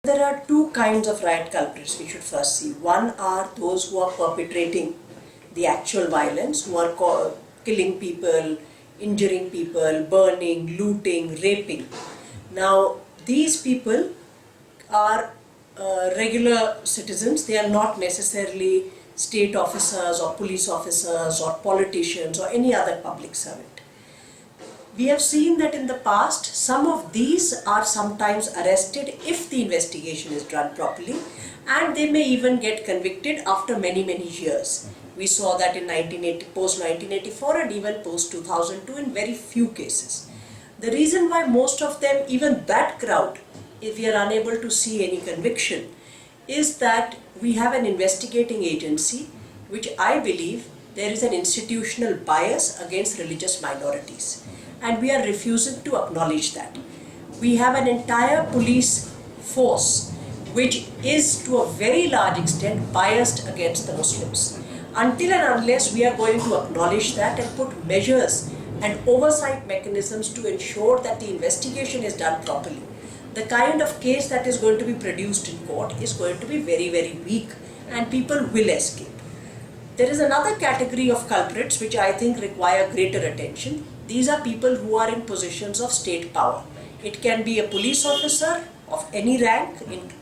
There are two kinds of riot culprits we should first see. One are those who are perpetrating the actual violence, who are killing people, injuring people, burning, looting, raping. Now, these people are regular citizens. They are not necessarily state officers or police officers or politicians or any other public servant. We have seen that in the past, some of these are sometimes arrested if the investigation is done properly, and they may even get convicted after many years. We saw that in post 1984 and even post 2002 in very few cases. The reason why most of them, even that crowd, if we are unable to see any conviction, is that we have an investigating agency which I believe there is an institutional bias against religious minorities. And we are refusing to acknowledge that. We have an entire police force which is to a very large extent biased against the Muslims. Until and unless we are going to acknowledge that and put measures and oversight mechanisms to ensure that the investigation is done properly, the kind of case that is going to be produced in court is going to be very weak, and people will escape. There is another category of culprits which I think require greater attention. These are people who are in positions of state power. It can be a police officer of any rank,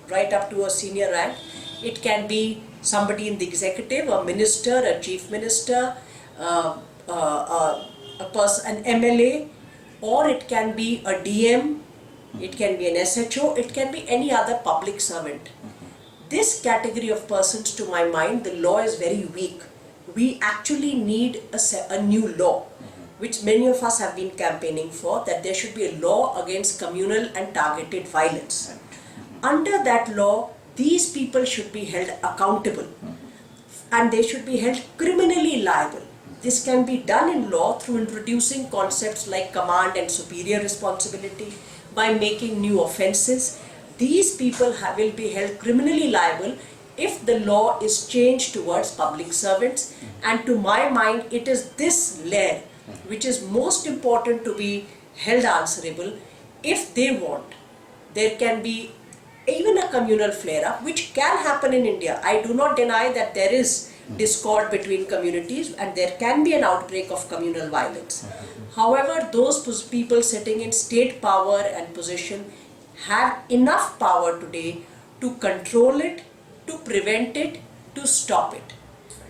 right up to a senior rank. It can be somebody in the executive, a minister, a chief minister, an MLA, or it can be a DM, it can be an SHO, it can be any other public servant. This category of persons, to my mind, the law is very weak. We actually need a new law, which many of us have been campaigning for, that there should be a law against communal and targeted violence. Under that law, these people should be held accountable and they should be held criminally liable. This can be done in law through introducing concepts like command and superior responsibility, by making new offences. These people will be held criminally liable if the law is changed towards public servants. And to my mind, it is this layer which is most important to be held answerable. If they want, there can be even a communal flare-up, which can happen in India. I do not deny that there is discord between communities and there can be an outbreak of communal violence. However, those people sitting in state power and position have enough power today to control it, to prevent it, to stop it.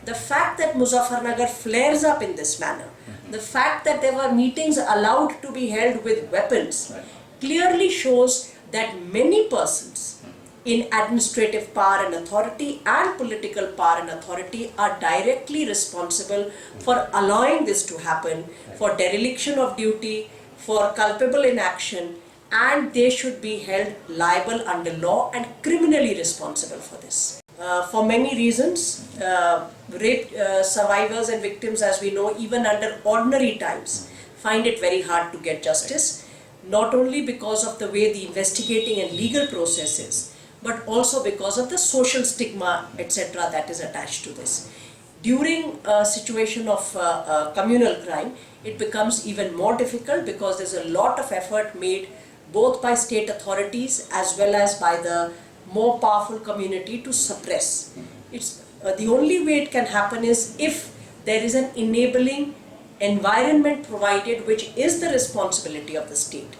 The fact that Muzaffarnagar flares up in this manner, the fact that there were meetings allowed to be held with weapons, clearly shows that many persons in administrative power and authority and political power and authority are directly responsible for allowing this to happen, for dereliction of duty, for culpable inaction, and they should be held liable under law and criminally responsible for this. For many reasons, rape survivors and victims, as we know, even under ordinary times, find it very hard to get justice, not only because of the way the investigating and legal process is, but also because of the social stigma, etc., that is attached to this. During a situation of communal crime, it becomes even more difficult because there's a lot of effort made both by state authorities as well as by the more powerful community to suppress. It's the only way it can happen is if there is an enabling environment provided, which is the responsibility of the state,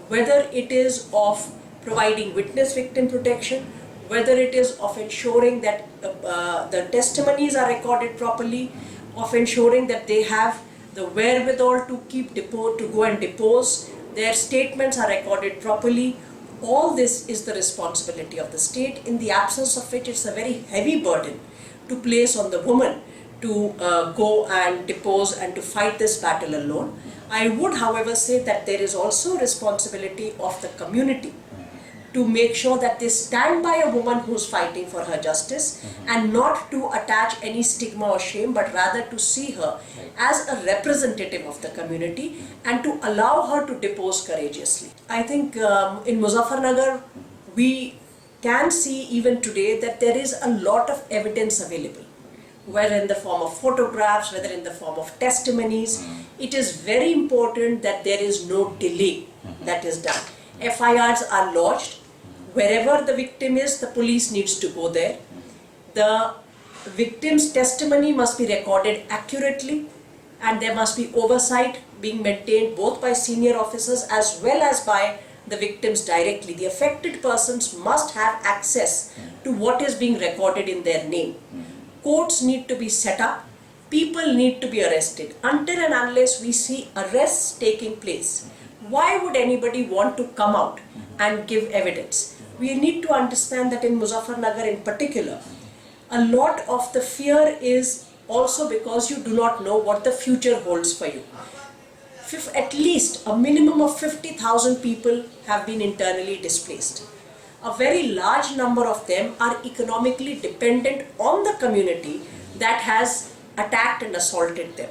whether it is of providing witness victim protection, whether it is of ensuring that the testimonies are recorded properly, of ensuring that they have the wherewithal to go and depose, their statements are recorded properly. All this is the responsibility of the state, in the absence of which it's a very heavy burden to place on the woman to go and depose and to fight this battle alone. I would, however, say that there is also responsibility of the community to make sure that they stand by a woman who's fighting for her justice and not to attach any stigma or shame, but rather to see her as a representative of the community and to allow her to depose courageously. I think in Muzaffarnagar, we can see even today that there is a lot of evidence available, whether in the form of photographs, whether in the form of testimonies. It is very important that there is no delay that is done. FIRs are lodged. Wherever the victim is, the police needs to go there. The victim's testimony must be recorded accurately, and there must be oversight being maintained both by senior officers as well as by the victims directly. The affected persons must have access to what is being recorded in their name. Courts need to be set up. People need to be arrested. Until and unless we see arrests taking place, why would anybody want to come out and give evidence? We need to understand that in Muzaffarnagar in particular, a lot of the fear is also because you do not know what the future holds for you. At least a minimum of 50,000 people have been internally displaced. A very large number of them are economically dependent on the community that has attacked and assaulted them.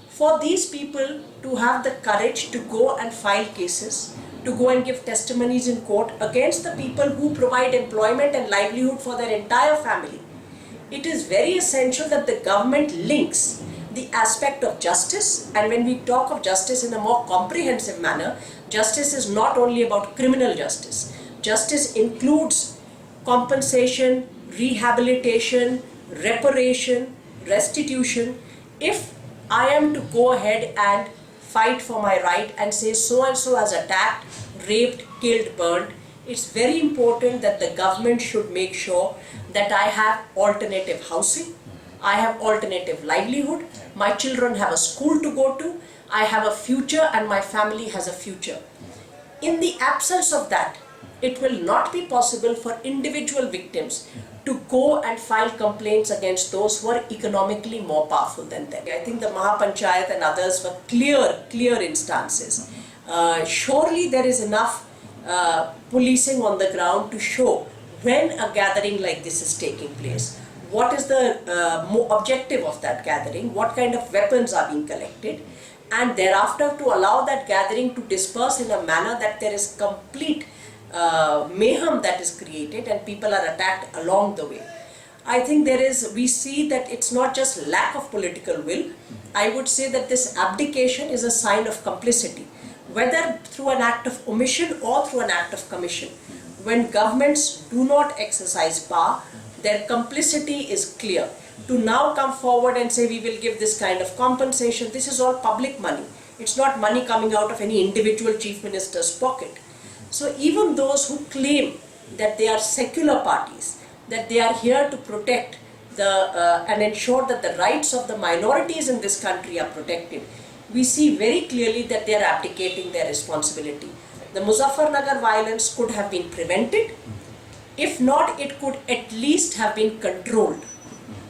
For these people to have the courage to go and file cases, to go and give testimonies in court against the people who provide employment and livelihood for their entire family, it is very essential that the government links the aspect of justice. And when we talk of justice in a more comprehensive manner, justice is not only about criminal justice. Justice includes compensation, rehabilitation, reparation, restitution. If I am to go ahead and fight for my right and say so and so has attacked, raped, killed, burned, it's very important that the government should make sure that I have alternative housing, I have alternative livelihood, my children have a school to go to, I have a future and my family has a future. In the absence of that, it will not be possible for individual victims to go and file complaints against those who are economically more powerful than them. I think the Mahapanchayat and others were clear instances. Surely there is enough policing on the ground to show when a gathering like this is taking place. What is the objective of that gathering? What kind of weapons are being collected? And thereafter to allow that gathering to disperse in a manner that there is complete mayhem that is created and people are attacked along the way. I think we see that it's not just lack of political will. I would say that this abdication is a sign of complicity, whether through an act of omission or through an act of commission. When governments do not exercise power, their complicity is clear. To now come forward and say we will give this kind of compensation, this is all public money. It's not money coming out of any individual chief minister's pocket. So even those who claim that they are secular parties, that they are here to protect and ensure that the rights of the minorities in this country are protected, we see very clearly that they are abdicating their responsibility. The Muzaffarnagar violence could have been prevented. If not, it could at least have been controlled.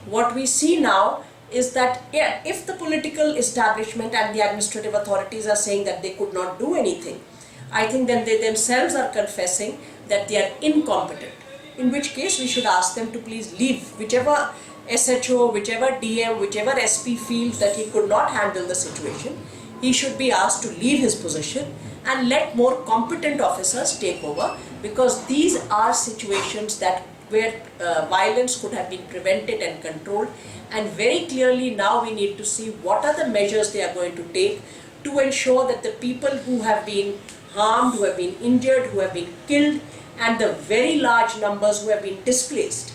What we see now is that if the political establishment and the administrative authorities are saying that they could not do anything, I think then they themselves are confessing that they are incompetent. In which case we should ask them to please leave. Whichever SHO, whichever DM, whichever SP feels that he could not handle the situation, he should be asked to leave his position and let more competent officers take over, because these are situations where violence could have been prevented and controlled. And very clearly now we need to see what are the measures they are going to take to ensure that the people who have been harmed, who have been injured, who have been killed, and the very large numbers who have been displaced,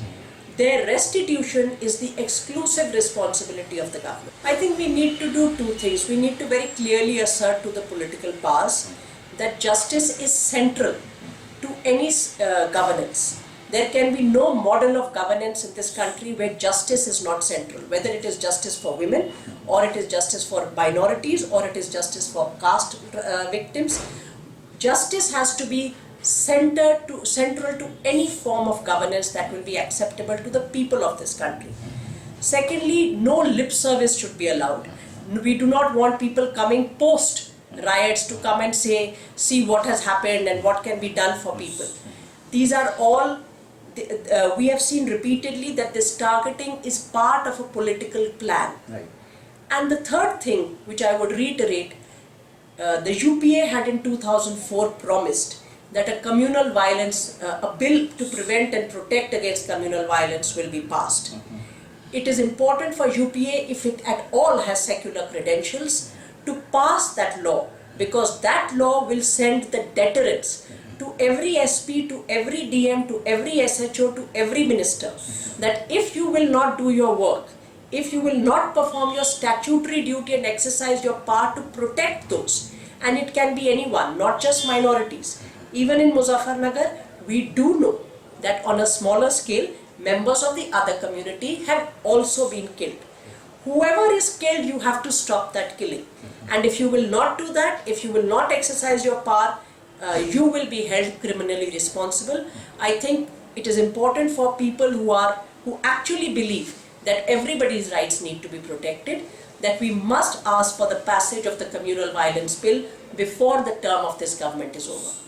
their restitution is the exclusive responsibility of the government. I think we need to do two things. We need to very clearly assert to the political powers that justice is central to any governance. There can be no model of governance in this country where justice is not central, whether it is justice for women, or it is justice for minorities, or it is justice for caste victims. Justice has to be central to any form of governance that will be acceptable to the people of this country. Secondly, no lip service should be allowed. We do not want people coming post riots to come and say, see what has happened and what can be done for people. These are all, we have seen repeatedly that this targeting is part of a political plan. Right. And the third thing, which I would reiterate, the UPA had in 2004 promised that a communal violence, a bill to prevent and protect against communal violence will be passed. It is important for UPA, if it at all has secular credentials, to pass that law, because that law will send the deterrence to every SP, to every DM, to every SHO, to every minister, that if you will not do your work, if you will not perform your statutory duty and exercise your power to protect those, and it can be anyone, not just minorities. Even in Muzaffarnagar, we do know that on a smaller scale, members of the other community have also been killed. Whoever is killed, you have to stop that killing. And if you will not do that, if you will not exercise your power, you will be held criminally responsible. I think it is important for people who actually believe that everybody's rights need to be protected, that we must ask for the passage of the communal violence bill before the term of this government is over.